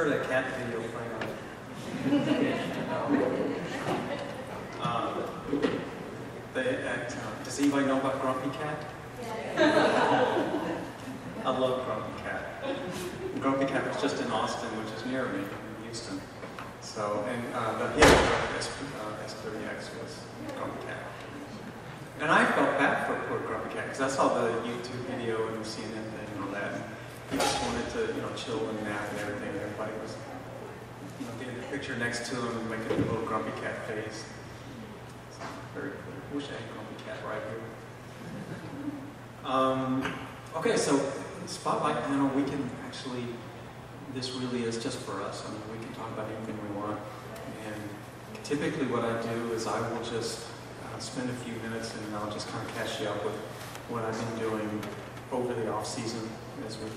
heard a cat video playing on it. Does anybody know about Grumpy Cat? I love Grumpy Cat. Grumpy Cat was just in Austin, which is near me, in Houston. So, and the hit S30X was Grumpy Cat. And I felt bad for poor Grumpy Cat, because I saw the YouTube video and the CNN thing and all that. And he just wanted to, chill and nap and everything. And everybody was, getting the picture next to him and making a little Grumpy Cat face. So, very cool. I wish I had Grumpy Cat right here. Okay, so Spotlight panel, we can actually, this really is just for us. I mean, we can talk about anything we want. And typically what I do is I will just spend a few minutes and I'll just kind of catch you up with what I've been doing over the off season, as we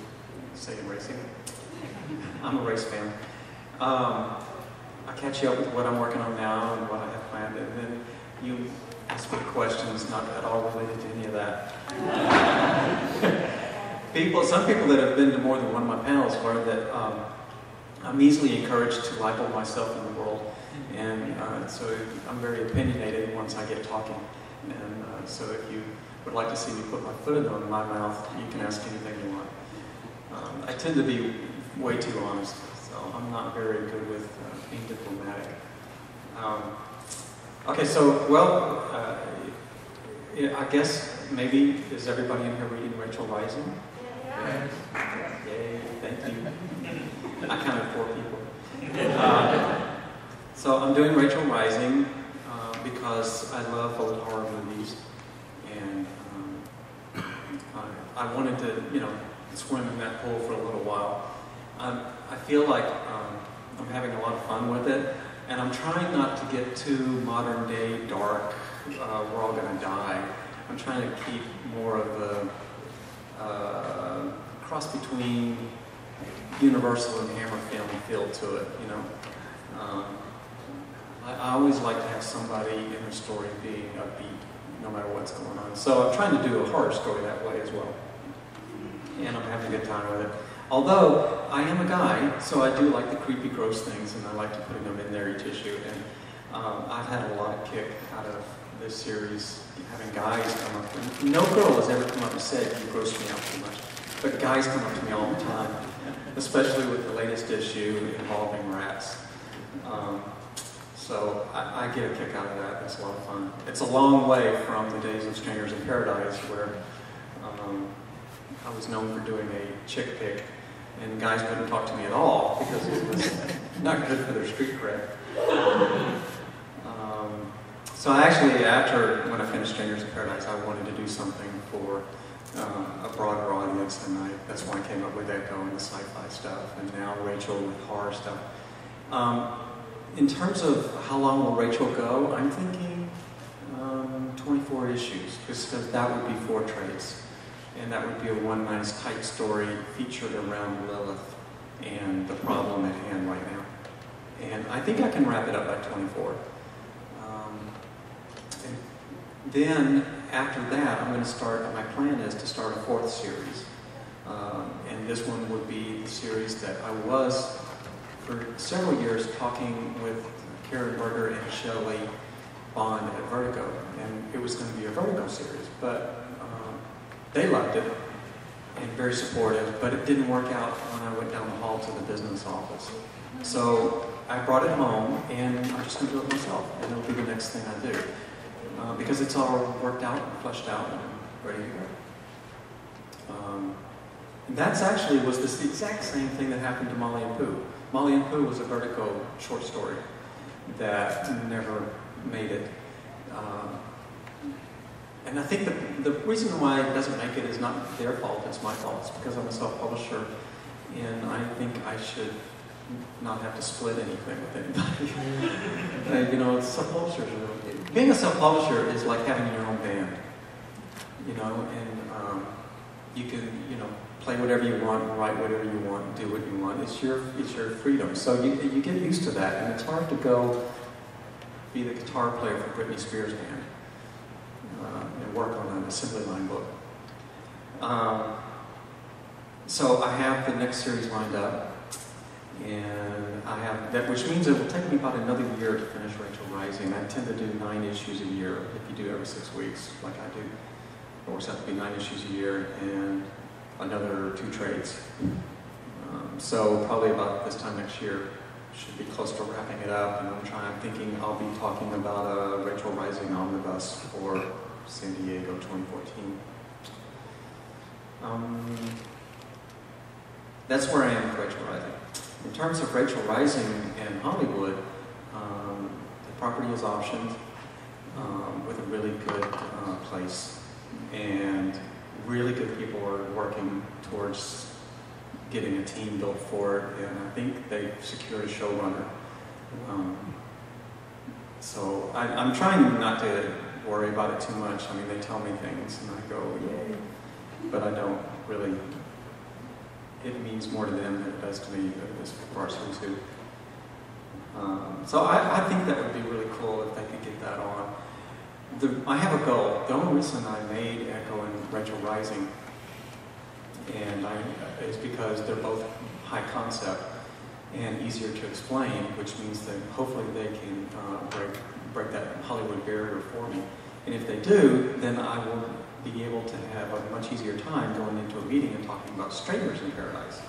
say in racing. I'm a race fan. I catch you up with what I'm working on now and what I have planned, and then you ask me questions not at all related to any of that. Some people that have been to more than one of my panels learn that I'm easily encouraged to label myself in the world, and so I'm very opinionated once I get talking. And so if you would like to see me put my foot in my mouth, you can ask anything you want. I tend to be way too honest, so I'm not very good with being diplomatic. Okay, so, well, I guess maybe, is everybody in here reading Rachel Rising? Yeah. Yay, thank you. I counted 4 people. So I'm doing Rachel Rising because I love old horror movies, and I wanted to, swim in that pool for a little while. I feel like I'm having a lot of fun with it, and I'm trying not to get too modern day dark, we're all gonna die. I'm trying to keep more of a cross between Universal and Hammer film feel to it, I always like to have somebody in the story being upbeat, no matter what's going on. So I'm trying to do a horror story that way as well. And I'm having a good time with it. Although, I am a guy, so I do like the creepy, gross things, and I like to put them in their tissue. And I've had a lot of kick out of this series, having guys come up to me. No girl has ever come up and said, "You gross me out too much." But guys come up to me all the time, especially with the latest issue involving rats. So I get a kick out of that. It's a lot of fun. It's a long way from the days of Strangers in Paradise, where I was known for doing a chick pick, and guys couldn't talk to me at all because it was not good for their street cred. So actually, when I finished Strangers in Paradise, I wanted to do something for a broader audience, and that's why I came up with Echo and the sci-fi stuff, and now Rachel with horror stuff. In terms of how long will Rachel go, I'm thinking 24 issues, because that would be 4 trades. And that would be a one nice tight story featured around Lilith and the problem at hand right now. And I think I can wrap it up by 24. And then after that, I'm going to start, my plan is to start a 4th series. And this one would be the series that I was, for several years, talking with Karen Berger and Shelley Bond at Vertigo. And it was going to be a Vertigo series, but they loved it, and very supportive, but it didn't work out when I went down the hall to the business office. So I brought it home, and I'm just going to do it myself, and it'll be the next thing I do. Because it's all worked out and fleshed out and ready to go. And that's actually was the exact same thing that happened to Molly and Pooh. Molly and Pooh was a Vertigo short story that never made it. And I think the reason why it doesn't make it is not their fault, it's my fault. It's because I'm a self-publisher, and I think I should not have to split anything with anybody. Self-publishers being a self-publisher is like having your own band, and you can, play whatever you want, write whatever you want, do what you want. It's your freedom. So you get used to that, and it's hard to go be the guitar player for Britney Spears' band. And work on an assembly line book. So I have the next series lined up, And I have that, which means it will take me about another year to finish Rachel Rising. I tend to do 9 issues a year. If you do every 6 weeks, like I do, it works out to be 9 issues a year and another 2 trades. So probably about this time next year, should be close to wrapping it up. And I'm thinking I'll be talking about a Rachel Rising omnibus for San Diego 2014. That's where I am with Rachel Rising. In terms of Rachel Rising and Hollywood, the property is optioned with a really good place, and really good people are working towards getting a team built for it, and I think they've secured a showrunner. So I'm trying not to worry about it too much. I mean, they tell me things, and I go, yay, but I don't really. It means more to them than it does to me as far as who's who. So I think that would be really cool if they could get that on. I have a goal. The only reason I made Echo and Rachel Rising is because they're both high concept and easier to explain, which means that hopefully they can break that Hollywood barrier for me. And if they do, then I will be able to have a much easier time going into a meeting and talking about Strangers in Paradise,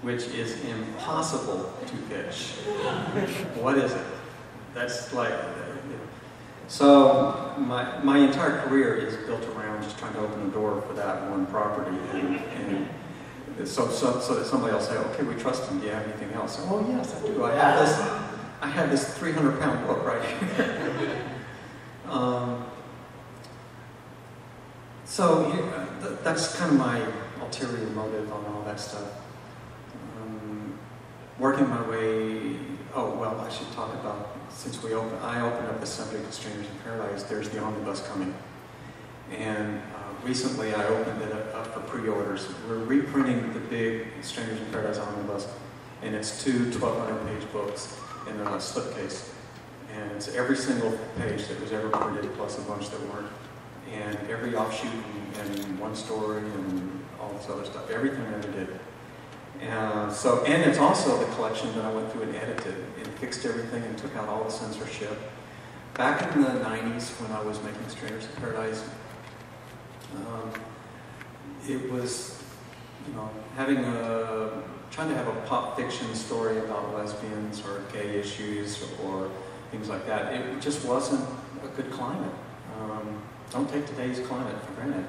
which is impossible to pitch. What is it? That's like, So my entire career is built around just trying to open the door for that one property, and so that somebody will say, okay, we trust him. Do you have anything else? Oh yes, I do. I have this 300-pound book right here. So that's kind of my ulterior motive on all that stuff. Working my way. Oh well, I should talk about, since I opened up the subject of Strangers in Paradise. There's the omnibus coming, and recently I opened it up for pre-orders. We're reprinting the big Strangers in Paradise omnibus, and it's 2 1,200-page books in a slipcase, and it's every single page that was ever printed plus a bunch that weren't. And every offshoot and one story and all this other stuff, everything I ever did. And it's also the collection that I went through and edited and fixed everything and took out all the censorship. Back in the 90s when I was making Strangers in Paradise, it was, trying to have a pop fiction story about lesbians or gay issues or things like that. It just wasn't a good climate. Don't take today's climate for granted.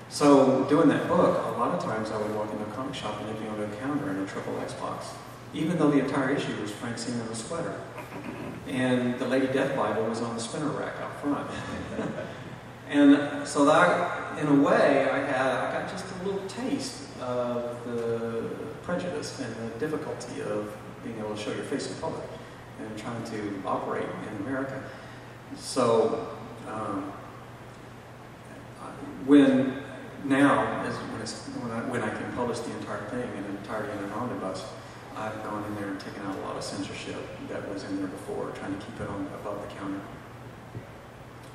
So doing that book, a lot of times I would walk into a comic shop and they'd be on a counter in a triple X box, even though the entire issue was Francine in a sweater. And the Lady Death Bible was on the spinner rack out front. And so that, in a way, I got just a little taste of the prejudice and the difficulty of being able to show your face in public and trying to operate in America. So when I can publish the entire thing in entirety in an omnibus, I've gone in there and taken out a lot of censorship that was in there before, trying to keep it on above the counter.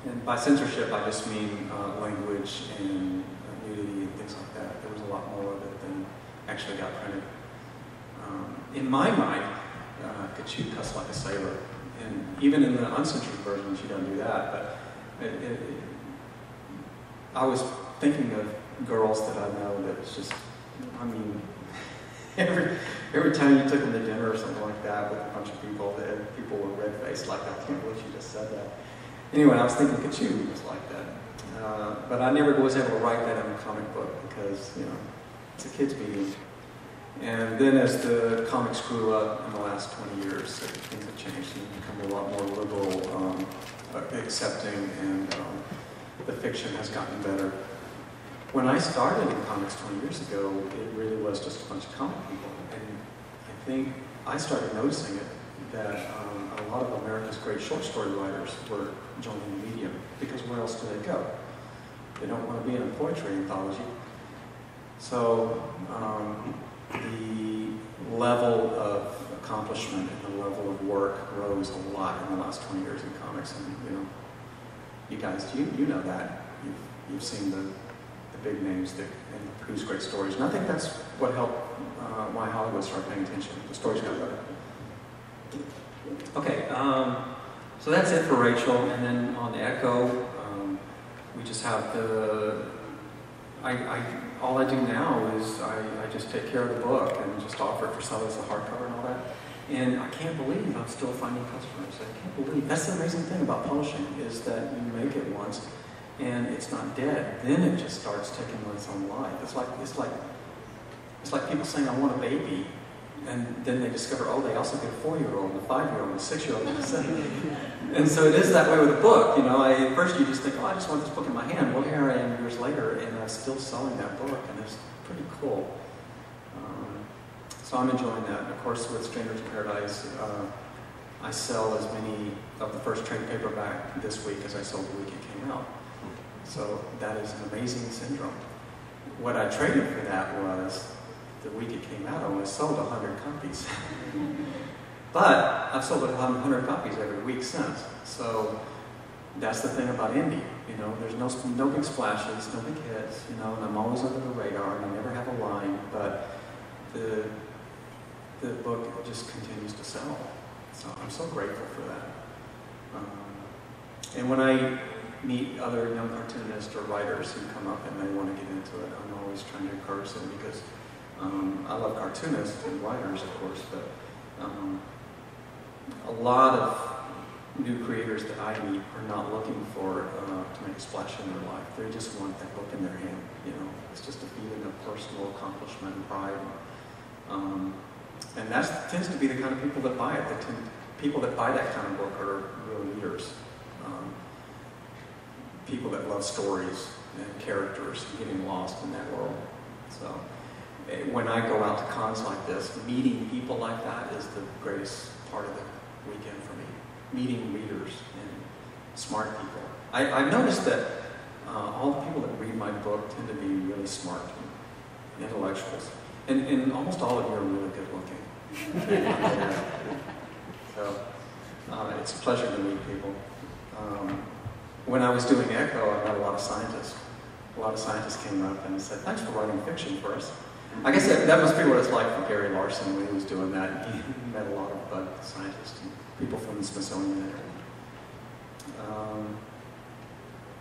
And by censorship, I just mean language and nudity and things like that. There was a lot more of it than actually got printed. In my mind, Kachu cussed like a sailor, and even in the uncensored version, she doesn't do that. But I was thinking of girls that I know that's just, I mean, every time you took them to dinner or something like that with a bunch of people, people were red-faced, like, I can't believe she just said that. Anyway, I was thinking Kachu was like that. But I never was able to write that in a comic book because, it's a kid's medium. And then as the comics grew up in the last 20 years, things have changed and become a lot more liberal, accepting, and the fiction has gotten better. When I started in comics 20 years ago, it really was just a bunch of comic people. And I think I started noticing it, that a lot of America's great short story writers were joining the medium, because where else do they go? They don't want to be in a poetry anthology. So the level of accomplishment and the level of work rose a lot in the last 20 years in comics. And you guys, you know that. You've seen the the big names that and produce great stories. And I think that's what helped why Hollywood started paying attention. The stories got better. Okay, so that's it for Rachel. And then on the Echo, we just have all I do now is I just take care of the book and just offer it for sale as a hardcover and all that. And I can't believe I'm still finding customers. I can't believe. That's the amazing thing about publishing is that you make it once and it's not dead. Then it just starts taking on its own life. It's like people saying, I want a baby. And then they discover, oh, they also get a 4-year-old, and a 5-year-old, and a 6-year-old, and a 7-year-old. And so it is that way with a book. You know, at first you just think, oh, I just want this book in my hand. Well, here I am years later, and I'm still selling that book, and it's pretty cool. So I'm enjoying that. And of course, with Strangers in Paradise, I sell as many of the first trade paperback this week as I sold the week it came out. So that is an amazing syndrome. What I traded for that was the week it came out, I only sold 100 copies. But I've sold 100 copies every week since. So that's the thing about indie. You know, there's no big splashes, no big hits, you know, and I'm always under the radar, and I never have a line, but the book just continues to sell. So I'm so grateful for that. And when I meet other young cartoonists or writers who come up and they want to get into it, I'm always trying to encourage them because I love cartoonists and writers, of course, but a lot of new creators that I meet are not looking for to make a splash in their life. They just want that book in their hand. You know, it's just a feeling of personal accomplishment and pride. And that tends to be the kind of people that buy it. People that buy that kind of book are real leaders. People that love stories and characters and getting lost in that world. So when I go out to cons like this, meeting people like that is the greatest part of the weekend for me. Meeting readers and smart people. I've noticed that all the people that read my book tend to be really smart and intellectuals. And almost all of you are really good looking. So it's a pleasure to meet people. When I was doing Echo, I met a lot of scientists. A lot of scientists came up and said, thanks for writing fiction for us. I guess that must be what it's like for Gary Larson when he was doing that. He met a lot of scientists and people from the Smithsonian.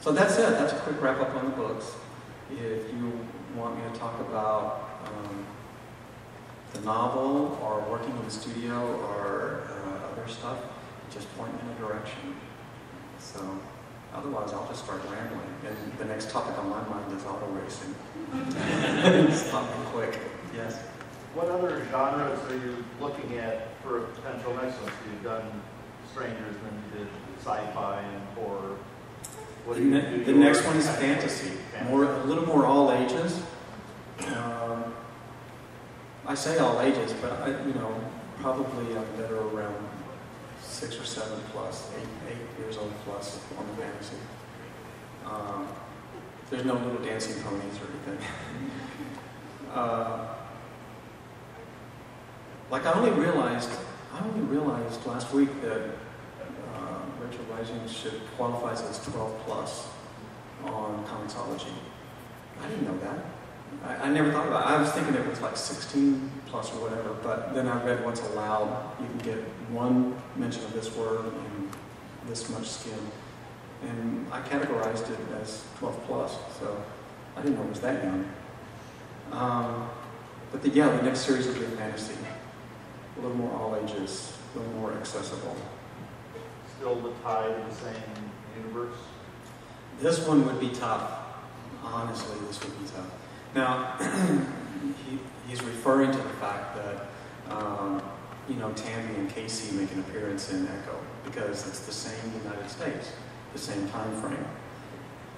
So that's it. That's a quick wrap up on the books. If you want me to talk about the novel or working in the studio or other stuff, just point me in a direction. So otherwise, I'll just start rambling. And the next topic on my mind is auto racing. Stop me quick. Yes? What other genres are you looking at for potential next ones? You've done Strangers, and then you did sci-fi and horror. The next one is fantasy. A little more all ages. I say all ages, but probably I'm better around 6 or 7 plus, 8 years old plus on the fantasy. There's no little dancing ponies or anything. I only realized last week that Rachel Rising should qualifies as 12 plus on Comicsology. I didn't know that. I never thought about it. I was thinking it was like 16 plus or whatever, but then I read what's allowed. You can get one mention of this word and this much skin. And I categorized it as 12 plus, so I didn't know it was that young. But the next series will be fantasy. A little more all ages, a little more accessible. Still the tide of the same universe? This one would be tough. Honestly, this would be tough. Now, he's referring to the fact that, Tammy and Casey make an appearance in Echo because it's the same United States, the same time frame.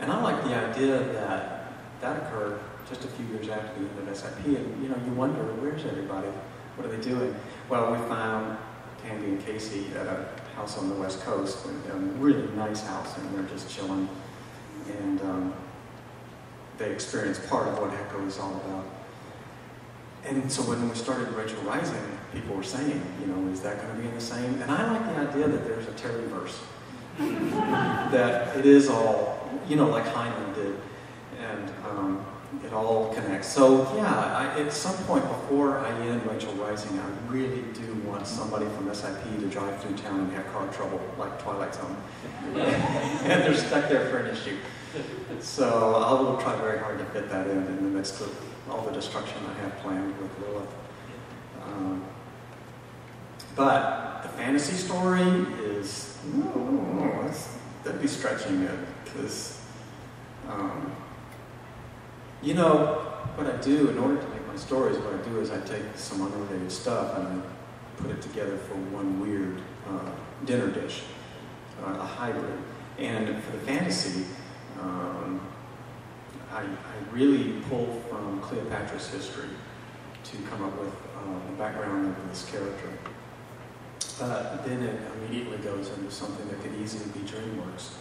And I like the idea that that occurred just a few years after the end of SIP, and you wonder, where's everybody? What are they doing? Well, we found Tammy and Casey at a house on the West Coast, a really nice house, and they're just chilling. And they experienced part of what Echo is all about. And so when we started Rachel Rising, people were saying, is that going to be in the same? And I like the idea that there's a Terryverse. That it is all, like Hyman did. and it all connects. So yeah, at some point before I end Rachel Rising, I really do want somebody from SIP to drive through town and have car trouble, like Twilight Zone. And they're stuck there for an issue. So I will try very hard to fit that in the midst of all the destruction I have planned with Lilith. But the fantasy story is, that'd be stretching it, because, you know, what I do in order to make my stories, what I do is I take some unrelated stuff and I put it together for one weird dinner dish, a hybrid. And for the fantasy, I really pull from Cleopatra's history to come up with the background of this character. But then it immediately goes into something that could easily be DreamWorks.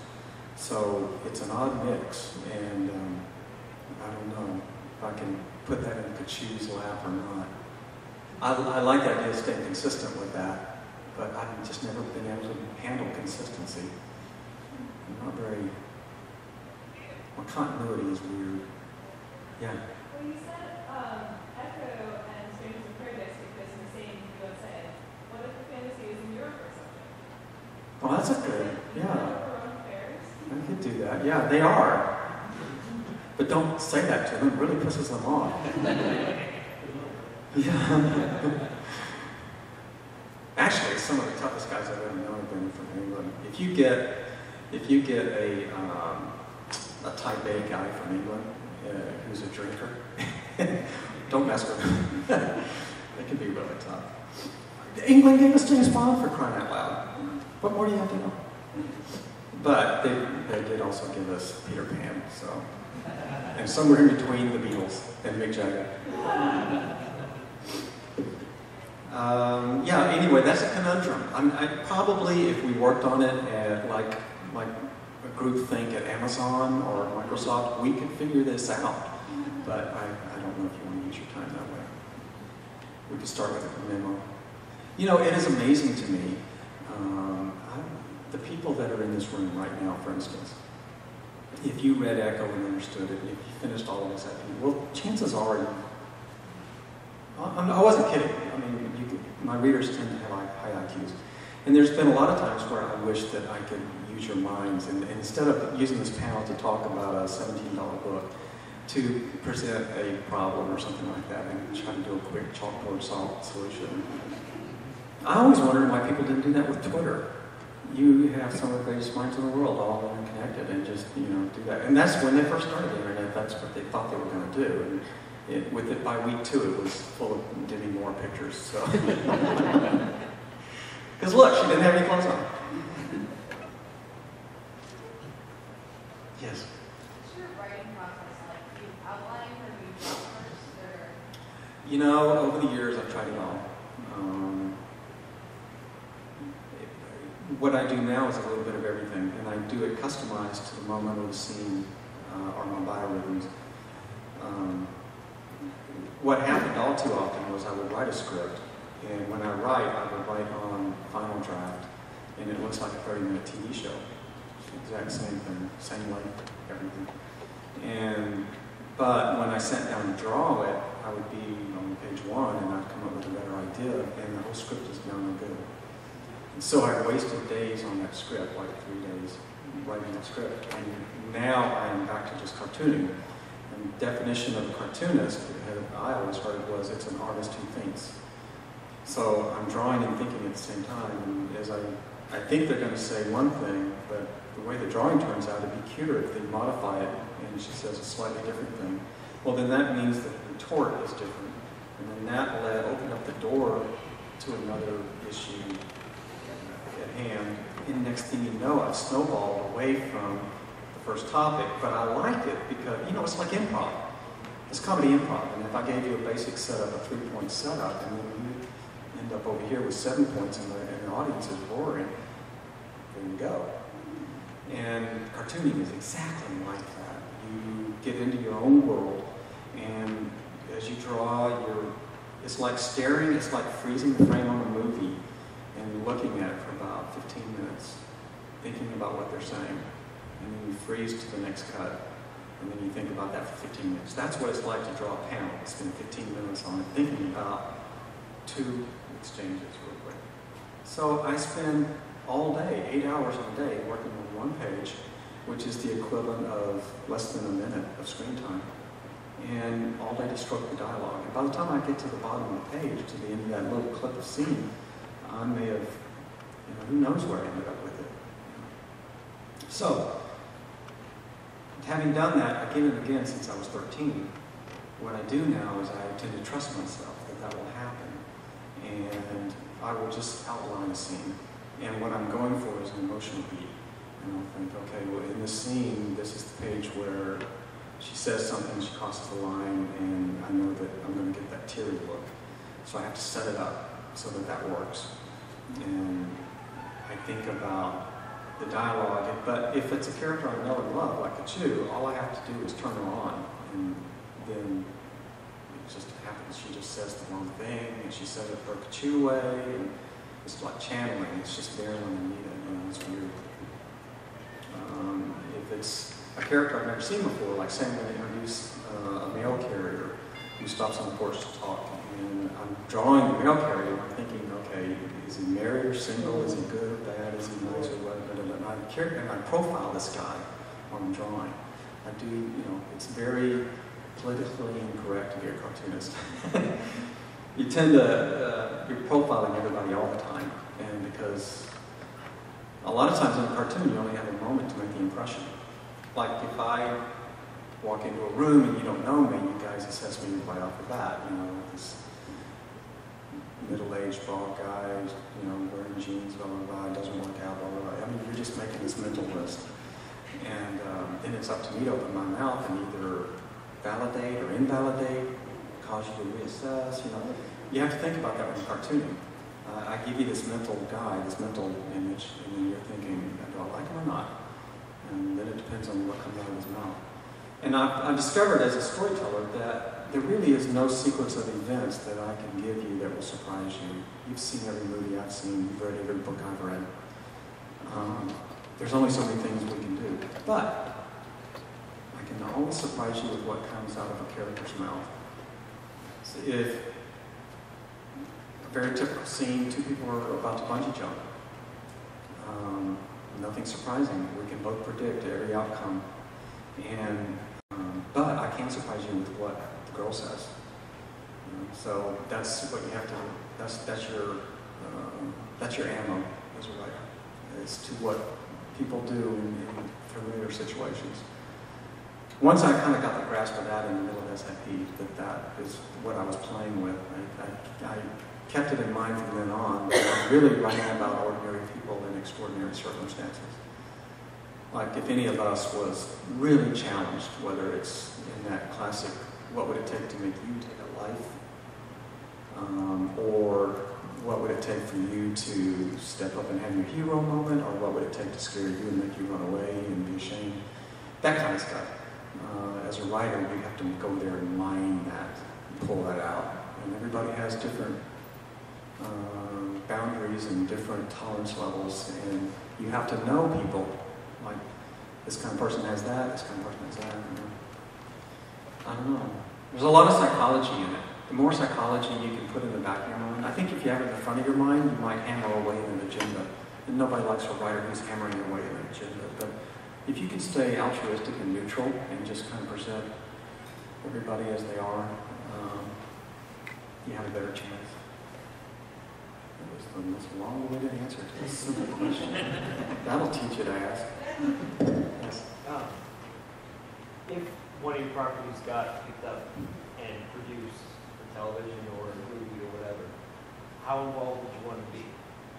So it's an odd mix, and I don't know if I can put that in Kachu's lap or not. I like the idea of staying consistent with that, but I've just never been able to handle consistency. I'm not very... My continuity is weird. Yeah? Well, you said Echo and Strangers in Paradise take place in the same USA. What if the fantasy is in Europe or something? Well, that's a good, yeah. Our own affairs? I could do that. Yeah, they are. But don't say that to them. It really pisses them off. Yeah. Actually, some of the toughest guys I've ever known have been from England. If you get a type A guy from England who's a drinker, don't mess with him. It can be really tough. England gave us James Bond, for crying out loud. What more do you have to know? But they did also give us Peter Pan, so. And somewhere in between the Beatles and Mick Jagger. Yeah, anyway, that's a conundrum. I probably, if we worked on it at like a group think at Amazon or Microsoft, we could figure this out. But I don't know if you want to use your time that way. We could start with a memo. You know, it is amazing to me, the people that are in this room right now, for instance, if you read Echo and understood it, and if you finished all of this, well, chances are, I wasn't kidding. I mean, my readers tend to have high IQs. And there's been a lot of times where I wish that I could use your minds, and instead of using this panel to talk about a $17 book, to present a problem or something like that and try to do a quick chalkboard solution. I always wondered why people didn't do that with Twitter. You have some of the greatest minds in the world all interconnected and just, you know, do that. And that's when they first started the internet, that's what they thought they were going to do. And with it, by week 2, it was full of Demi Moore pictures, so. Because look, she didn't have any clothes on. Yes? What's your writing process like? Do you outline or do you draw first? Or? You know, over the years, I've tried it all. What I do now is a little bit of everything, and I do it customized to the moment of the scene or my biorhythms. What happened all too often was I would write a script, and when I would write on Final Draft, and it looks like a 30-minute TV show. Exact same thing, same length, everything. But when I sat down to draw it, I would be on page 1, and I'd come up with a better idea, and the whole script is now no good. And so I wasted days on that script, like 3 days, writing that script. And now I am back to just cartooning. And the definition of a cartoonist, I always heard, was it's an artist who thinks. So I'm drawing and thinking at the same time. And as I think they're going to say one thing, but the way the drawing turns out, it'd be cuter if they modify it and she says a slightly different thing. Well, then that means that the retort is different. And then that will open up the door to another issue at hand. And next thing you know, I've snowballed away from the first topic, but I like it because, you know, it's like improv. It's comedy improv. And if I gave you a basic setup, a 3-point setup, and then you end up over here with 7 points and the audience is roaring, there you go. And cartooning is exactly like that. You get into your own world, and as you draw, it's like staring, it's like freezing the frame on a movie and looking at it for about 15 minutes, thinking about what they're saying, and then you freeze to the next cut. And then you think about that for 15 minutes. That's what it's like to draw a panel. Spend 15 minutes on it, thinking about 2 exchanges real quick. So I spend all day, 8 hours a day, working on one page, which is the equivalent of less than a minute of screen time, and all day to stroke the dialogue. And by the time I get to the bottom of the page, to the end of that little clip of scene, I may have, who knows where I ended up with it. So, having done that again and again since I was 13, what I do now is I tend to trust myself that that will happen. And I will just outline a scene. And what I'm going for is an emotional beat. And I'll think, okay, well, in this scene, this is the page where she says something, she crosses the line, and I know that I'm going to get that teary look. So I have to set it up so that that works. And I think about the dialogue, but if it's a character I know and love, like Kachu, all I have to do is turn her on, and then it just happens. She just says the wrong thing, and she says it her Kachu way, and it's like channeling. It's just there when I need it. It's weird. If it's a character I've never seen before, like saying I'm going to introduce a mail carrier who stops on the porch to talk, and I'm drawing the mail carrier, and I'm thinking, okay, is he married or single? Is he good or bad? Is he nice or what? And I profile this guy when I'm drawing. I do, it's very politically incorrect to be a cartoonist. You tend to, you're profiling everybody all the time, and because a lot of times in a cartoon you only have a moment to make the impression. Like if I walk into a room and you don't know me, you guys assess me right off the bat. This middle-aged bald guy, wearing jeans, blah blah blah, doesn't work out, blah blah blah. I mean, you're just making this mental list, and then it's up to me to open my mouth and either validate or invalidate, cause you to reassess. You have to think about that when you're cartooning. I give you this mental guide, this mental image, and then you're thinking, do I like him or not? And then it depends on what comes out of his mouth. And I've discovered as a storyteller that there really is no sequence of events that I can give you that will surprise you. You've seen every movie I've seen, you've read every book I've read. There's only so many things we can do. But I can always surprise you with what comes out of a character's mouth. So if a very typical scene, 2 people are about to bungee jump. Nothing surprising. We can both predict every outcome. And but I can't surprise you with what the girl says. So that's what you have to. That's your ammo as a writer, as to what people do in familiar situations. Once I kind of got the grasp of that in the middle of SIP, that is what I was playing with. I kept it in mind from then on. I'm really writing about ordinary people in extraordinary circumstances. Like if any of us was really challenged, whether it's in that classic, what would it take to make you take a life? Or what would it take for you to step up and have your hero moment? Or what would it take to scare you and make you run away and be ashamed? That kind of stuff. As a writer, you have to go there and mine that, and pull that out. And everybody has different boundaries and different tolerance levels, and you have to know people. Like, this kind of person has that, this kind of person has that. I don't know. There's a lot of psychology in it. The more psychology you can put in the back of your mind, I think if you have it in the front of your mind, you might hammer away an agenda. And nobody likes a writer who's hammering away an agenda. But if you can stay altruistic and neutral and just kind of present everybody as they are, you have a better chance. That was the most long-winded answer to a simple question. That'll teach you to ask. Yes. If one of your properties got picked up and produced for television or a movie or whatever, how involved would you want to be?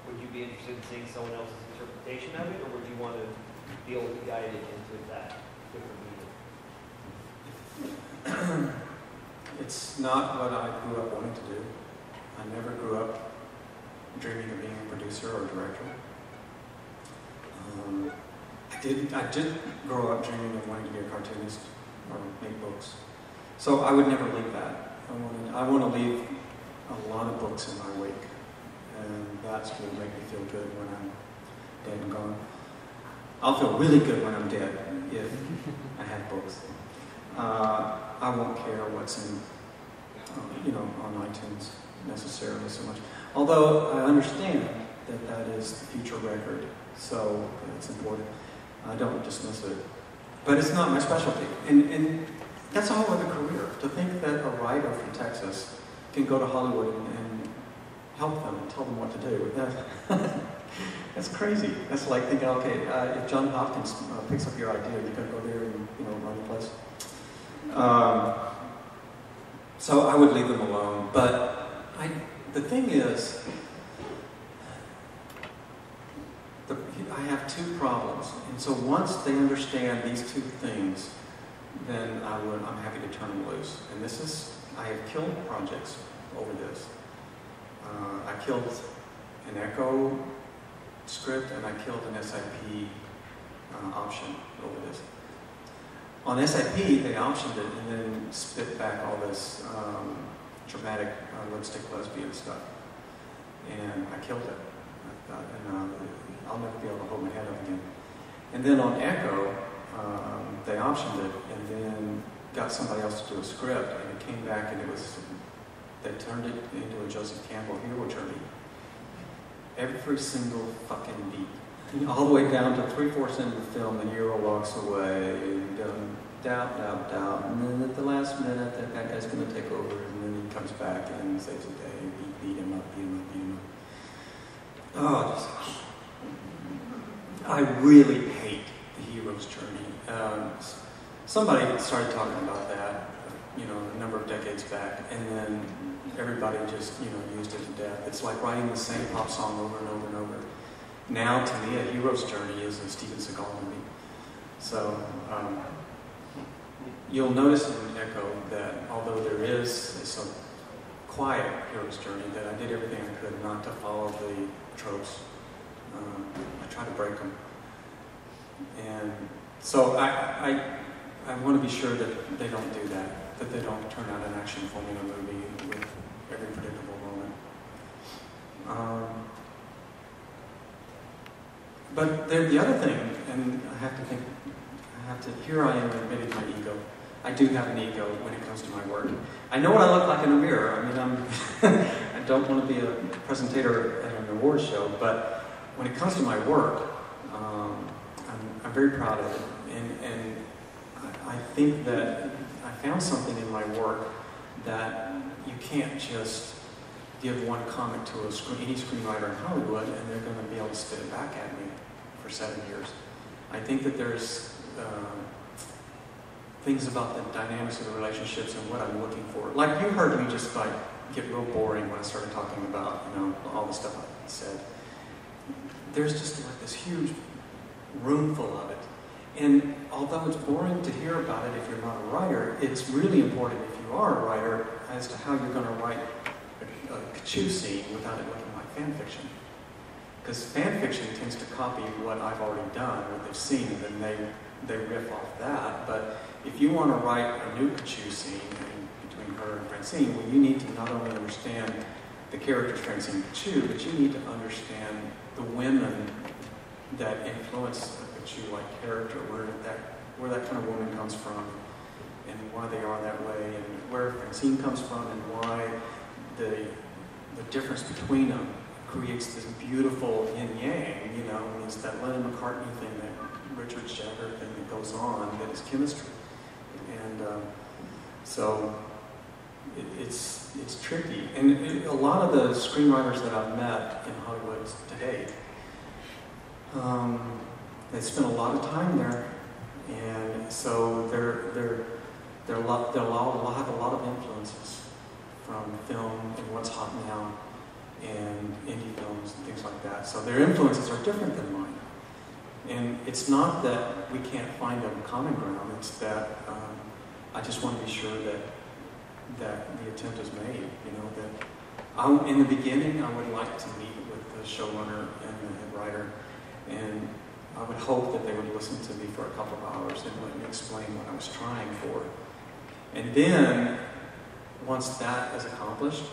Would you be interested in seeing someone else's interpretation of it, or would you want to be able to guide it into that different medium? It's not what I grew up wanting to do. I never grew up dreaming of being a producer or a director. I did grow up dreaming of wanting to be a cartoonist or make books. So I would never leave that. I want to leave a lot of books in my wake. And that's what will make me feel good when I'm dead and gone. I'll feel really good when I'm dead if I have books. I won't care what's in, on iTunes necessarily so much. Although I understand that that is the future record, so it's important. I don't dismiss it. But it's not my specialty. And that's a whole other career. To think that a writer from Texas can go to Hollywood and help them and tell them what to do. That's crazy. That's like thinking, okay, if John Hopkins picks up your idea, you're going to go there and run the place. So I would leave them alone. But the thing is, I have two problems. And so once they understand these two things, then I'm happy to turn them loose. And I have killed projects over this. I killed an Echo script and I killed an SIP option over this. On SIP, they optioned it and then spit back all this dramatic lipstick lesbian stuff. And I killed it. And I'll never be able to hold my head up again. And then on Echo, they optioned it and then got somebody else to do a script, and it came back and they turned it into a Joseph Campbell hero journey. Every single fucking beat. All the way down to 3/4 into the film, the hero walks away, and doubt, and then at the last minute, that guy's going to take over, and then he comes back and saves the day, beat him up. Oh, I really hate the hero's journey. Somebody started talking about that, a number of decades back, and then everybody just, used it to death. It's like writing the same pop song over and over and over. Now, to me, a hero's journey is a Steven Seagal movie. So, you'll notice in Echo that although there is some quiet hero's journey, that I did everything I could not to follow the tropes. I try to break them. And so I want to be sure that they don't do that they don't turn out an action formula movie with every predictable moment. But the other thing, and here I am admitting my ego. I do have an ego when it comes to my work. I know what I look like in a mirror. I mean, I don't want to be a presentator at an award show, but when it comes to my work, I'm very proud of it. And I think that I found something in my work that you can't just give one comment to any screenwriter in Hollywood and they're going to be able to spit it back at me for 7 years. I think that there's things about the dynamics of the relationships and what I'm looking for. Like you heard me just get real boring when I started talking about all the stuff I said. There's just like this huge room full of it. And although it's boring to hear about it if you're not a writer, it's really important if you are a writer as to how you're going to write a Kachu scene without it looking like fan fiction. Because fan fiction tends to copy what I've already done, what they've seen, and then they riff off that. But if you want to write a new Kachu scene between her and Francine, well, you need to not only understand the characters Francine and Kachu, but you need to understand the women that influence a Kachu-like character, where that kind of woman comes from, and why they are that way, and where Francine comes from, and why the difference between them creates this beautiful yin-yang, and it's that Lennon McCartney thing, that Richard Jagger thing that goes on, that is chemistry. And so it's tricky. And a lot of the screenwriters that I've met in Hollywood today, they spend a lot of time there, and so they'll have a lot of influences from film and what's hot now, and indie films and things like that. So their influences are different than mine. And it's not that we can't find a common ground, it's that I just want to be sure that the attempt is made. That in the beginning, I would like to meet with the showrunner and the head writer, and I would hope that they would listen to me for a couple of hours and let me explain what I was trying for. And then, once that is accomplished,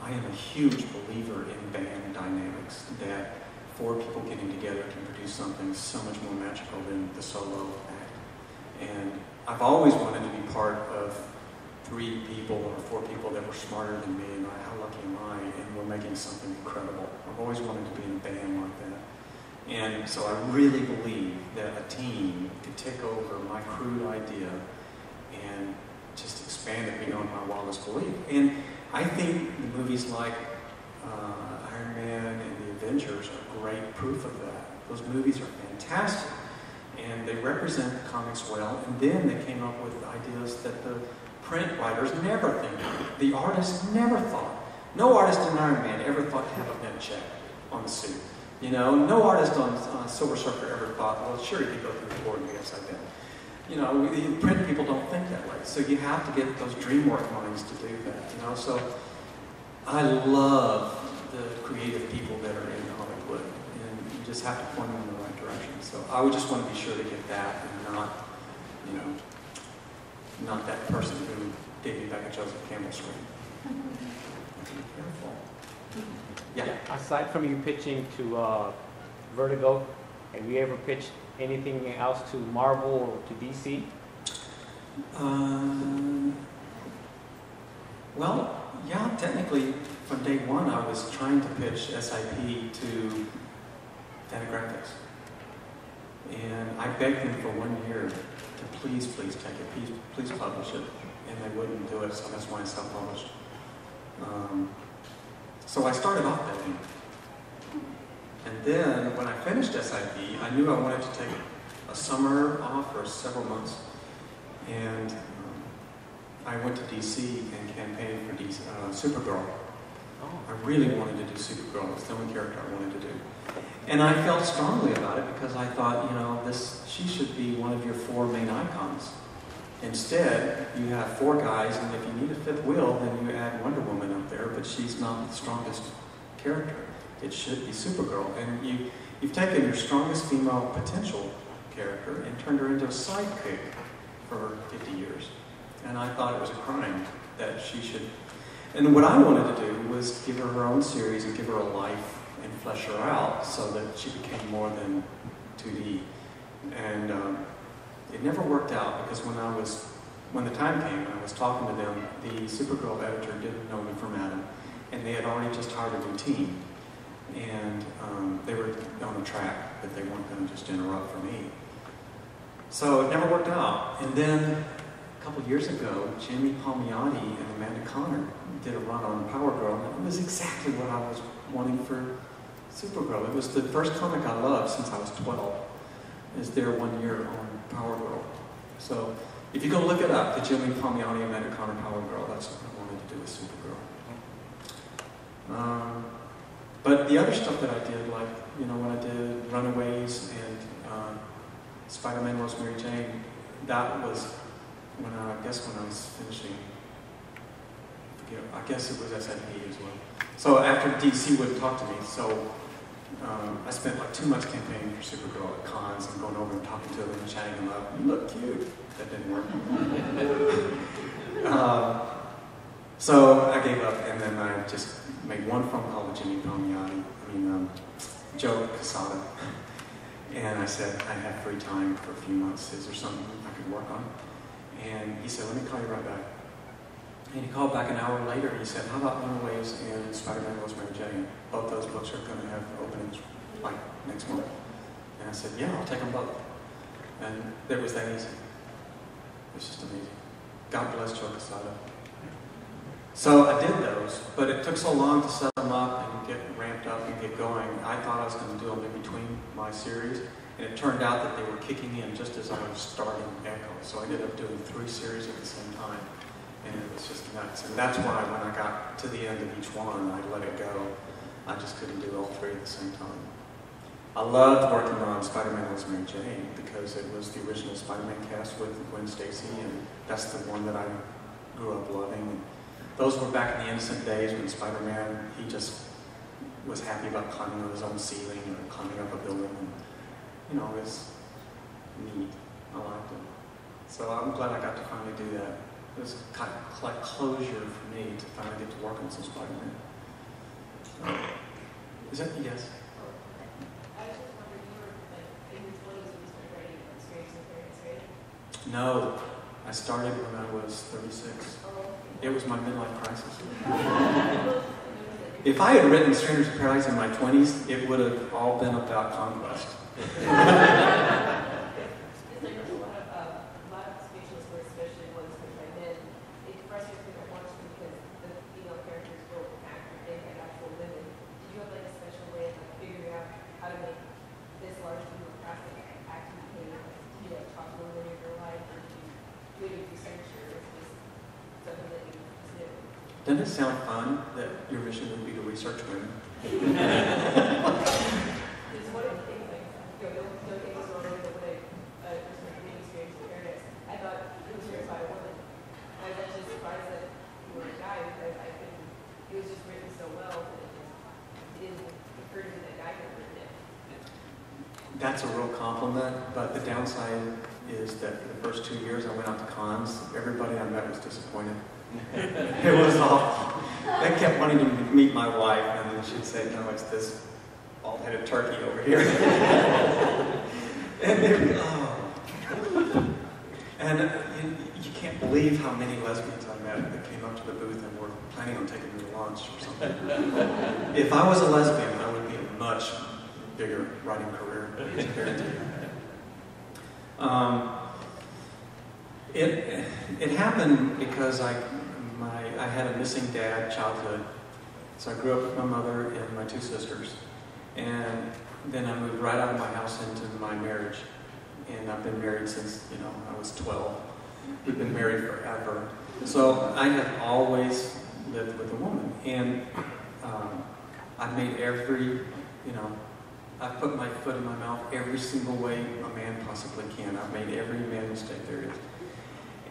I am a huge believer in band dynamics, that 4 people getting together can produce something so much more magical than the solo act. And I've always wanted to be part of 3 people or 4 people that were smarter than me, and how lucky am I, and we're making something incredible. I've always wanted to be in a band like that. And so I really believe that a team could take over my crude idea and just expand it beyond my wildest belief. And I think the movies like Iron Man and the Avengers are great proof of that. Those movies are fantastic, and they represent comics well, and then they came up with ideas that the print writers never think of. The artists never thought. No artist in Iron Man ever thought to have a mint check on the suit. You know, no artist on Silver Surfer ever thought, well, sure, you could go through the board and be upside down. You know, the print people don't think that way. So you have to get those DreamWorks minds to do that, you know. So I love the creative people that are in Hollywood, and you just have to point them in the right direction. So I would just want to be sure to get that, and not, you know, not that person who gave me back a Joseph Campbell screen. Be careful. Yeah. Aside from you pitching to Vertigo, have you ever pitched anything else to Marvel or to DC? Well, yeah, technically, from day one, I was trying to pitch SIP to Fantagraphics. And I begged them for 1 year to please take it, please publish it. And they wouldn't do it, so that's why I self-published. So I started off begging. And then, when I finished SIP, I knew I wanted to take a summer off for several months. And I went to DC and campaigned for DC, Supergirl. I really wanted to do Supergirl. It's the only character I wanted to do. And I felt strongly about it because I thought, you know, she should be one of your 4 main icons. Instead, you have 4 guys, and if you need a 5th wheel, then you add Wonder Woman up there, but she's not the strongest character. It should be Supergirl. And you've taken your strongest female potential character and turned her into a sidekick for 50 years. And I thought it was a crime that she should... And what I wanted to do was give her own series and give her a life and flesh her out so that she became more than 2D. And it never worked out because when the time came and I was talking to them, the Supergirl editor didn't know me from Adam, and they had already just hired a new team. And they were on the track that they weren't going to just interrupt for me. So it never worked out. And then a couple years ago, Jimmy Palmiotti and Amanda Connor did a run on Power Girl, and it was exactly what I was wanting for Supergirl. It was the first comic I loved since I was 12. Is their 1 year on Power Girl. So if you go look it up, the Jimmy Palmiotti and Amanda Connor Power Girl, that's what I wanted to do with Supergirl. But the other stuff that I did, like, you know, when I did Runaways and Spider-Man Loves Mary Jane, that was when I was finishing, I guess it was SIP as well. So after DC would talk to me, so I spent like 2 months campaigning for Supergirl at cons and going over and talking to them and chatting them up. You look cute. That didn't work. So I gave up, and then I just made one phone call to Jimmy Palmiotti, Joe Quesada, and I said, I have free time for a few months. Is there something I could work on? And he said, let me call you right back. And he called back an hour later, and he said, how about Runaways and Spider-Man Loves Mary Jane? Both those books are going to have openings like next month. And I said, yeah, I'll take them both. And it was that easy. It was just amazing. God bless Joe Quesada. So I did those, but it took so long to set them up and get ramped up and get going. I thought I was going to do them in between my series, and it turned out that they were kicking in just as I was starting Echo. So I ended up doing 3 series at the same time, and it was just nuts. And that's why when I got to the end of each one, I let it go. I just couldn't do all 3 at the same time. I loved working on Spider-Man Loves Mary Jane because it was the original Spider-Man cast with Gwen Stacy, and that's the one that I grew up loving. And those were back in the innocent days when Spider-Man, he just was happy about climbing on his own ceiling or climbing up a building. And, you know, it was neat. I liked it. So I'm glad I got to finally do that. It was kind of like closure for me to finally get to work on some Spider-Man. Is that yes? I was just wondering, you were like in your 20s when you started writing experience and experience, right? No, I started when I was 36. It was my midlife crisis. If I had written Strangers in Paradise in my 20s, it would have all been about conquest. It's like a lot of speeches were especially ones written by men. It frustrates me to watch them because the female characters don't act like actual women. Did you have like a special way of like figuring out how to make this large female cast like actually behave? Did you like talk to women in your life, or did you do any research, or was it just something that you just knew? Doesn't it sound fun that your mission would be to research women? Because one of the things, like, don't take this wrong, but when I was reading Strangers in Paradise, I thought it was written by a woman. I was actually surprised that you were a guy, because I think it was just written so well that it didn't occur to me that a guy could have written it. That's a real compliment, but the downside is that for the first 2 years I went out to cons, everybody I met was disappointed. It was awful. They kept wanting to meet my wife, and then she'd say, no, it's this bald-headed turkey over here. And they'd be, oh. And you can't believe how many lesbians I met that came up to the booth and were planning on taking me to lunch or something. If I was a lesbian, I would be a much bigger writing career. I guarantee you. It happened because I had a missing dad childhood. So I grew up with my mother and my 2 sisters. And then I moved right out of my house into my marriage. And I've been married since, I was 12. We've been married forever. So I have always lived with a woman. And I've made I've put my foot in my mouth every single way a man possibly can. I've made every man mistake there is.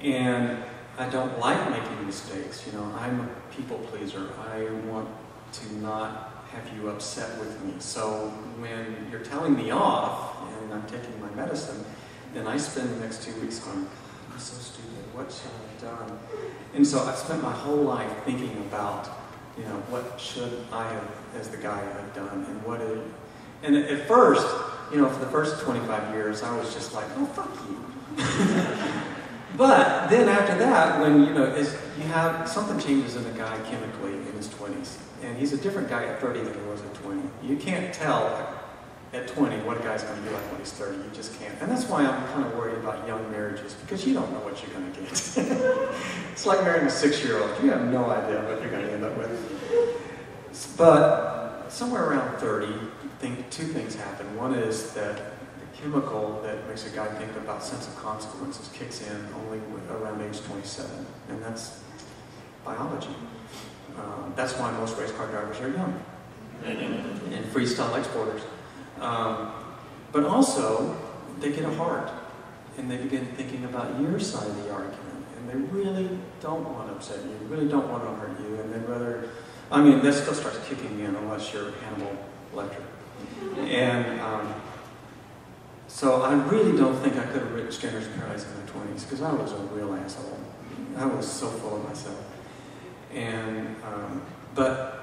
And I don't like making mistakes. I'm a people pleaser. I want to not have you upset with me. So when you're telling me off and I'm taking my medicine, then I spend the next 2 weeks going, I'm so stupid. What should I have done? And so I've spent my whole life thinking about, what should I have, as the guy, have done, and what it. And at first, for the first 25 years, I was just like, oh, fuck you. But then after that, when, something changes in a guy chemically in his 20s. And he's a different guy at 30 than he was at 20. You can't tell at 20 what a guy's going to be like when he's 30. You just can't. And that's why I'm kind of worried about young marriages, because you don't know what you're going to get. It's like marrying a 6-year-old. You have no idea what you're going to end up with. But somewhere around 30, 2 things happen. One is that the chemical that makes a guy think about sense of consequences kicks in only around age 27, and that's biology. That's why most race car drivers are young and freestyle exporters. But also, they get a heart, and they begin thinking about your side of the argument, and they really don't want to upset you, really don't want to hurt you, and they'd rather. That still starts kicking in unless you're Hannibal Lecter. And so I really don't think I could have written Strangers in Paradise in my 20s, because I was a real asshole. I was so full of myself. And but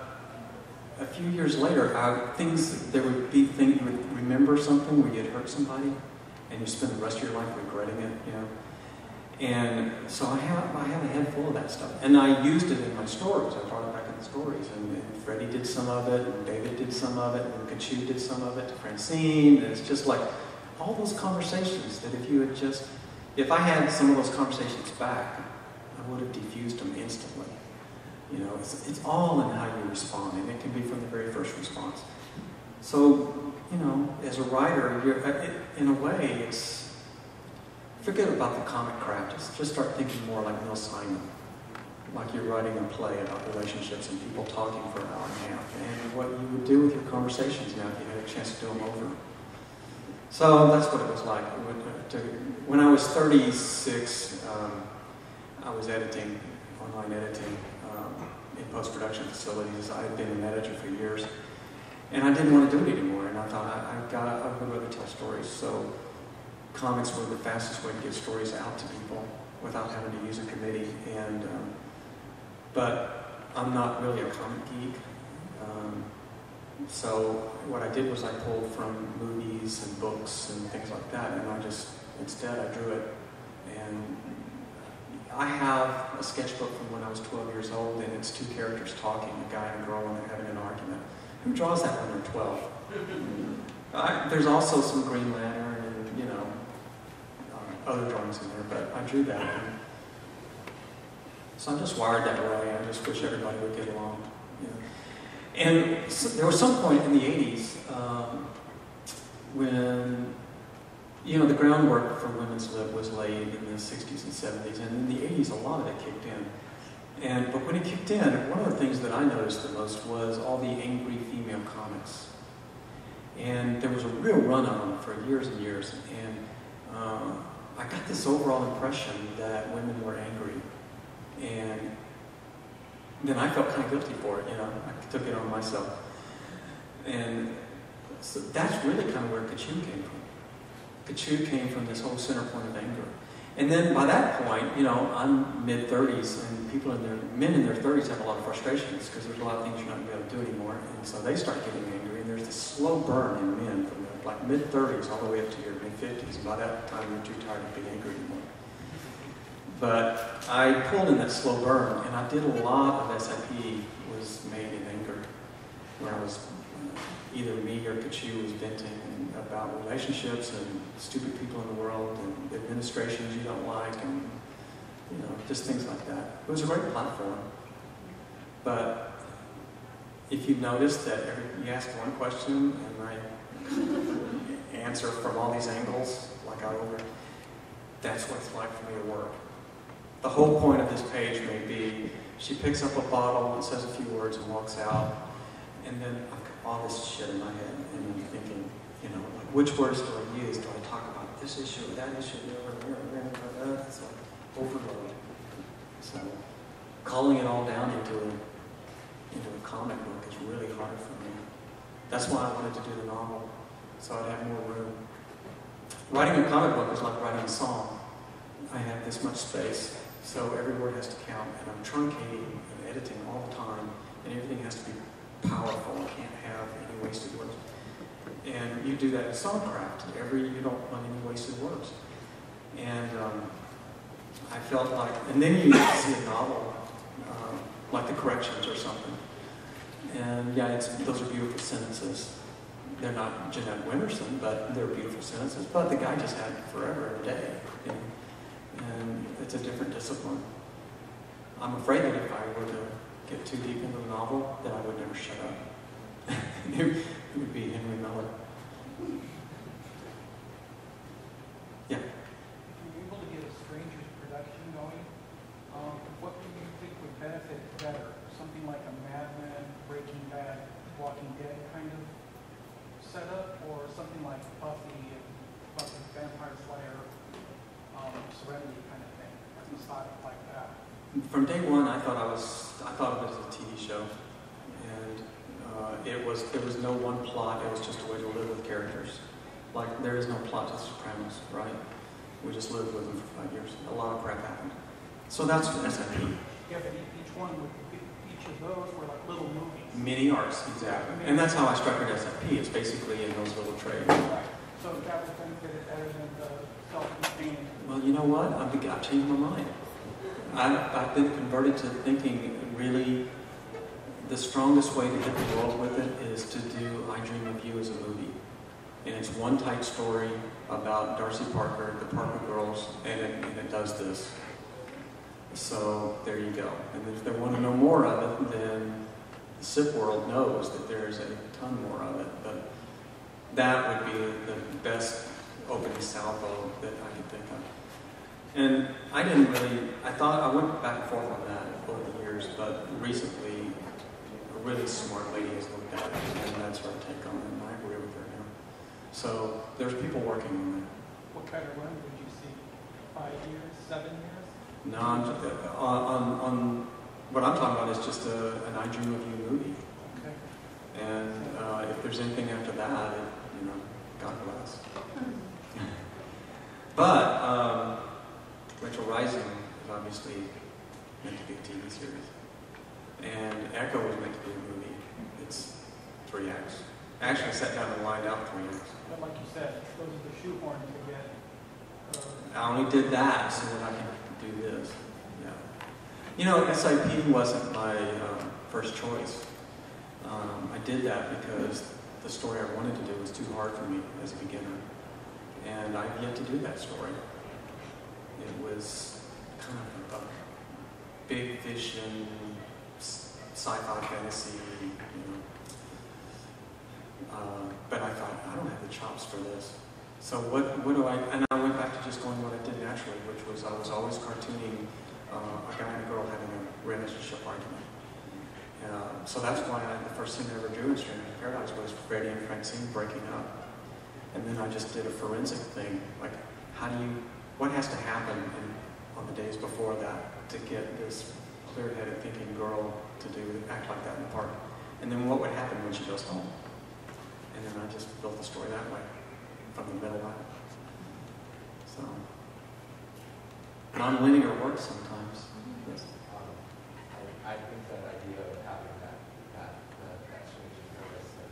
a few years later, there would be things you would remember something where you had hurt somebody, and you spend the rest of your life regretting it, And so I have a head full of that stuff, and I used it in my stories. I brought it back in the stories, and Freddie did some of it, and David did some of it, and Kachu did some of it, Francine, and it's just like all those conversations that if I had some of those conversations back, I would have diffused them instantly. It's all in how you respond, and it can be from the very first response. So, as a writer, in a way, forget about the comic crap. Just start thinking more like Neil Simon, like you're writing a play about relationships and people talking for an hour and a half, and what you would do with your conversations now if you had a chance to do them over. So that's what it was like. When I was 36, I was editing, online editing, in post-production facilities. I had been a manager for years, and I didn't want to do it anymore. And I thought I would rather tell stories. So comics were the fastest way to get stories out to people without having to use a committee. But I'm not really a comic geek. So what I did was I pulled from movies and books and things like that, and instead I drew it, and I have a sketchbook from when I was 12 years old, and it's two characters talking, a guy and a girl, and they're having an argument. Who draws that when they're 12? There's also some Green Lantern and, you know, other drawings in there, but I drew that. And so I'm just wired that way. I just wish everybody would get along. You know. And so there was some point in the 80s when, you know, the groundwork for women's lib was laid in the 60s and 70s, and in the 80s a lot of it kicked in. But when it kicked in, one of the things that I noticed the most was all the angry female comics. And there was a real run on them for years and years, and I got this overall impression that women were angry. And then I felt kind of guilty for it, you know, I took it on myself. And so that's really kind of where Kachoo came from. Kachoo came from this whole center point of anger. And then by that point, you know, I'm mid-30s, and men in their 30s have a lot of frustrations because there's a lot of things you're not going to be able to do anymore. And so they start getting angry, and there's this slow burn in men from like mid-30s all the way up to your mid-50s. And by that time, you're too tired to be angry anymore. But I pulled in that slow burn, and I did a lot of SIP was made in anger, where I was either me or Kachoo was venting about relationships and stupid people in the world and administrations you don't like, and you know, just things like that. It was a great platform. But if you've noticed that you ask one question and I answer from all these angles, like I over, that's what it's like for me to work. The whole point of this page may be, she picks up a bottle and says a few words and walks out, and then I've got all this shit in my head, and I'm thinking, you know, like, which words do I use? Do I talk about this issue or that issue? It's like overload. So calling it all down into a comic book is really hard for me. That's why I wanted to do the novel, so I'd have more room. Writing a comic book is like writing a song. I have this much space, so every word has to count, and I'm truncating and editing all the time, and everything has to be powerful. I can't have any wasted words. And you do that in songcraft. You don't want any wasted words. And I felt like, and then you see a novel, like The Corrections or something. And yeah, those are beautiful sentences. They're not Jeanette Winterson, but they're beautiful sentences. But the guy just had it forever, every day. And it's a different discipline. I'm afraid that if I were to get too deep into the novel, that I would never shut up. It would be Henry Miller. Yeah. If you're able to get a Stranger's production going, what do you think would benefit better? Something like a Mad Men, Breaking Bad, Walking Dead kind of setup, or something like Buffy Vampire Slayer, Serenity kind of thing, episodic like that? From day one, I thought of it as a TV show, and there was no one plot. It was just a way to live with characters. Like, there is no plot to The Sopranos, right? We just lived with them for 5 years. A lot of crap happened. So that's SIP. Yeah, but each of those were like little movies. Mini arcs, exactly. And that's how I structured SIP. It's basically in those little trays. Right. So that would benefit it better than the self-contained. Well, you know what? I've changed my mind. I've been converted to thinking really the strongest way to hit the world with it is to do I Dream of You as a movie. And it's one tight story about Darcy Parker, the Parker girls, and it does this. So there you go. And if they want to know more of it, then the SIP world knows that there's a ton more of it. But that would be the best opening salvo that I could think of. And I went back and forth on that over the years, but recently a really smart lady has looked at it, and that's her take on it, and I agree with her now. So there's people working on that. What kind of run would you see? 5 years, 7 years? No, on what I'm talking about is just an I Dream of You movie. Okay. And if there's anything after that, God bless. But Rachel Rising is obviously meant to be a TV series. And Echo was meant to be a movie. It's 3 acts. I actually sat down and lined out 3 acts. But like you said, those are the shoehorns to get. I only did that so that I can do this. You know, SIP wasn't my first choice. I did that because the story I wanted to do was too hard for me as a beginner. And I've yet to do that story. It was kind of a big vision, sci-fi fantasy, you know. But I thought, I don't have the chops for this. So what do I, and I went back to just going what I did naturally, which was I was always cartooning a guy and a girl having a relationship argument. So that's why the first scene I ever drew in Stranger in Paradise was Freddie and Francine breaking up. And then I just did a forensic thing, like what has to happen on the days before that to get this clear-headed thinking girl to act like that in the park. And then what would happen when she goes home. And then I just built the story that way, from the middle out. So, non-linear works sometimes. Yes. I think that idea of having that strange and nervous and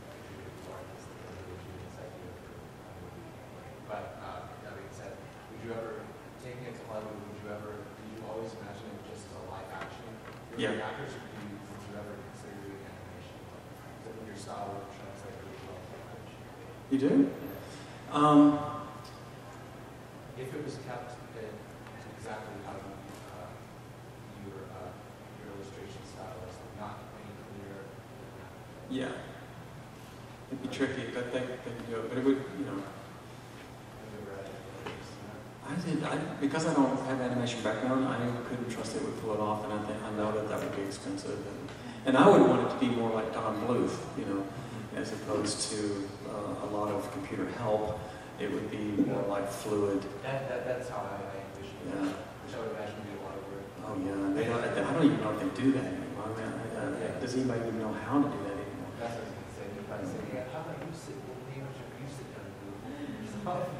is the really genius idea for a movie. But that being said, would you ever, taking it to Hollywood, did you always imagine it just as a live action? Yeah. Actors, would you ever consider doing animation? So when your style would translate really well to animation? You do? If it was kept exactly how your illustration style is, not any clear. Yeah. It'd be tricky, but they could do it. But it would, you know. Because I don't have animation background, I couldn't trust it would pull it off, and I know that would be expensive. And I would want it to be more like Don Bluth, you know, as opposed to a lot of computer help. It would be more like fluid. That's how I envision it. Yeah. Which I would imagine would be a lot of work. Oh yeah, I don't even know if they do that anymore. Does anybody even know how to do that anymore? That's what I was going to say. You'd probably say, yeah, how about you sit? Well, maybe you sit down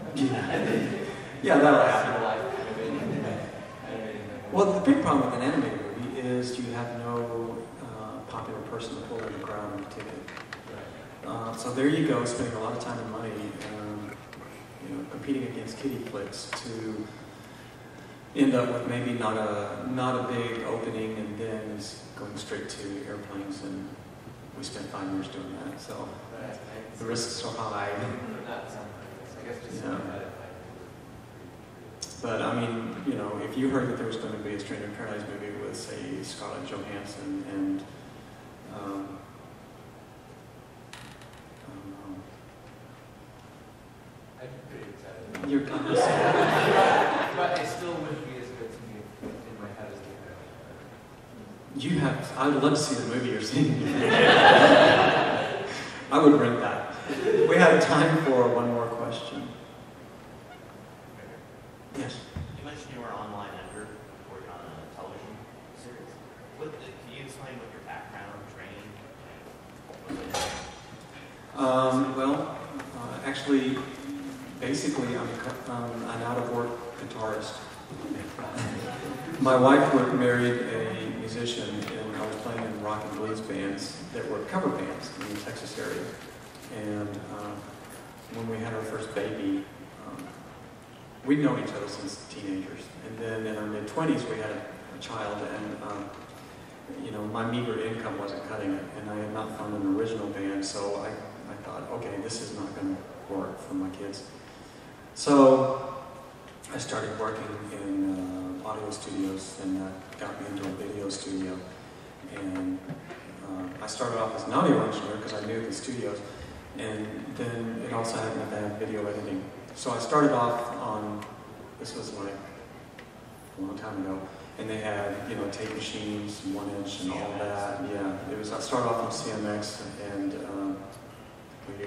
and do. Yeah, that'll happen. Well, the big problem with an animated movie is you have no popular person to pull in the crowd and ticket. So there you go, spending a lot of time and money, you know, competing against kiddie flicks to end up with maybe not a big opening, and then going straight to airplanes. And we spent 5 years doing that, so the risks are high. Yeah. But I mean, you know, if you heard that there was going to be a Stranger in Paradise movie with, say, Scarlett Johansson and I'd be pretty excited. you're kind of But it still wouldn't be as good to me in my head as the you have. I would love to see the movie you're seeing. I would rent that. We have time for one more question. Yes. You mentioned you were an online editor working on a television series. Can you explain what your background training was? Actually, basically, I'm an out-of-work guitarist. My wife married a musician, and I was playing in rock and blues bands that were cover bands in the Texas area. And when we had our first baby, we'd known each other since teenagers. And then in our mid-20s, we had a child, and you know, my meager income wasn't cutting it, and I had not found an original band, so I thought, okay, this is not going to work for my kids. So I started working in audio studios, and that got me into a video studio. And I started off as an audio engineer because I knew the studios, and then it also happened to have video editing. So I started off on, this was like a long time ago, and they had, you know, tape machines, 1-inch and all that. Yeah, I started off on CMX, and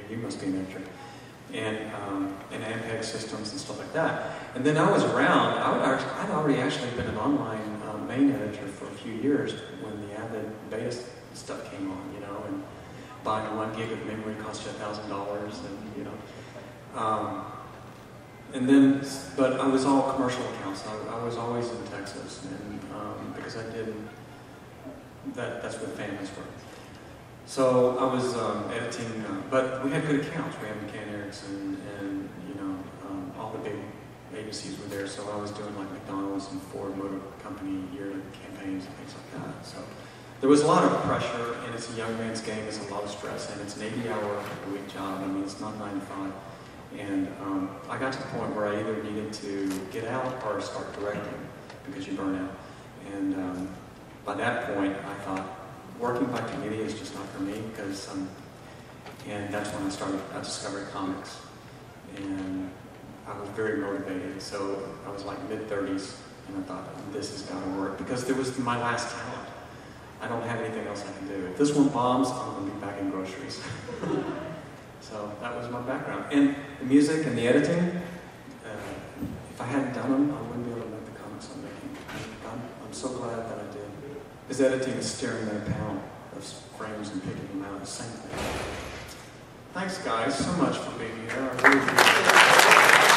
you must be an editor, and Ampeg systems and stuff like that. And then I was around, I'd already actually been an online main editor for a few years when the Avid beta stuff came on, you know, and buying 1 gig of memory cost you $1,000, and you know. And then, but I was all commercial accounts. I was always in Texas, and because I did, that's where families were. So I was editing, but we had good accounts. We had McCann Erickson and you know, all the big agencies were there, so I was doing like McDonald's and Ford Motor Company yearly campaigns and things like that. So there was a lot of pressure, and it's a young man's game. There's a lot of stress, and it's an 80-hour-a-week job. I mean, it's not 9 to 5. And I got to the point where I either needed to get out or start directing because you burn out. And by that point, I thought working by committee is just not for me because and that's when I discovered comics. And I was very motivated. So I was like mid-30s, and I thought, this has got to work because there was my last talent. I don't have anything else I can do. If this one bombs, I'm going to be back in groceries. So that was my background. And the music and the editing, if I hadn't done them, I wouldn't be able to make the comics I'm making. I'm so glad that I did. Because editing is staring at a pound of frames and picking them out, the same thing. Thanks, guys, so much for being here. I really appreciate it.